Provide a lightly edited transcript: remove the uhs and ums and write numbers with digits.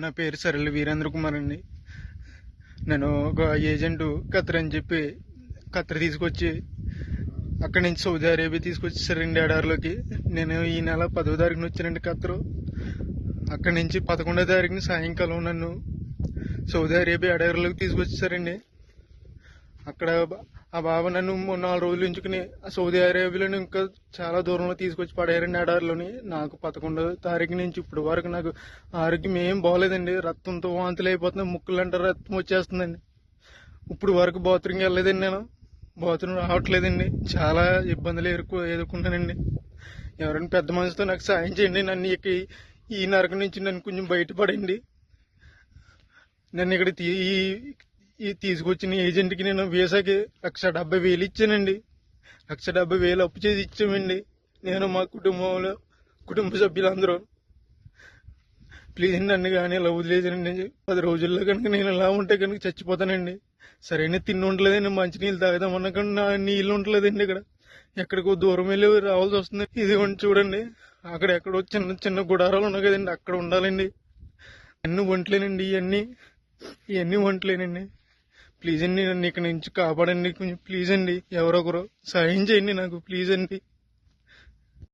నా పేరు సరళ వీరేంద్ర కుమార్ అండి. నేను ఒక ఏజెంట్ ఖత్తర్ అని చెప్పి ఖత్తర్ తీసుకొచ్చి అక్కడి నుంచి సౌదీ అరేబియా తీసుకొచ్చేసారండి ఎడారిలోకి. నేను ఈ నెల 10వ తారీఖున వచ్చానండి ఖత్తరు. అక్కడి నుంచి 11వ తారీఖున సాయంకాలం నన్ను సౌదీ అరేబియా ఎడారిలోకి తీసుకొచ్చేసారండి. అక్కడ ఆ బాబా నన్ను 4 రోజులు ఉంచుకుని సౌదీ అరేబియాలోని ఇంకా చాలా దూరంలో తీసుకొచ్చి పడేయారండి ఎడారిలోని. నాకు 11వ తారీఖు నుంచి ఇప్పుడు వరకు నాకు ఆరోగ్యం ఏం బాగోలేదండి. రక్తంతో వాంతులు అయిపోతున్నాయి, ముక్కులంటే రక్తం వచ్చేస్తుందండి. ఇప్పుడు వరకు బాత్రూమ్కి వెళ్ళలేదండి, నేను బాత్రూమ్ రావట్లేదండి. చాలా ఇబ్బందులు ఎదుర్కొన్నానండి. ఎవరైనా పెద్ద మనిషితో నాకు సాయం చేయండి. నన్ను ఈ నరకం నుంచి నన్ను కొంచెం బయటపడండి. నన్ను ఇక్కడ తీసుకొచ్చిన ఏజెంట్కి నేను వీసాకి 1,70,000 ఇచ్చానండి. 1,70,000 అప్పు చేసి ఇచ్చామండి, నేను మా కుటుంబ సభ్యులందరూ. ప్లీజ్ నన్ను కానీ ఇలా వదిలేదండి. 10 రోజుల్లో కనుక నేను ఇలా ఉంటే కనుక చచ్చిపోతానండి. సరైన తిండి ఉండలేదండి, మంచినీళ్ళు తాగుదామన్నా కానీ నా నీళ్ళు ఉండలేదండి. ఇక్కడ ఎక్కడికో దూరం వెళ్ళి రావాల్సి వస్తుంది. ఇది చూడండి, అక్కడ ఎక్కడో చిన్న చిన్న గుడారాలు ఉన్నాయి కదండి, అక్కడ ఉండాలండి. అన్ని వంటలేనండి, ఇవన్నీ వంటలేనండి. ప్లీజ్ అండి, నన్ను ఇక్కడ నుంచి కాపాడండి కొంచెం. ప్లీజ్ అండి, ఎవరొకరు సాయం చేయండి నాకు, ప్లీజ్ అండి.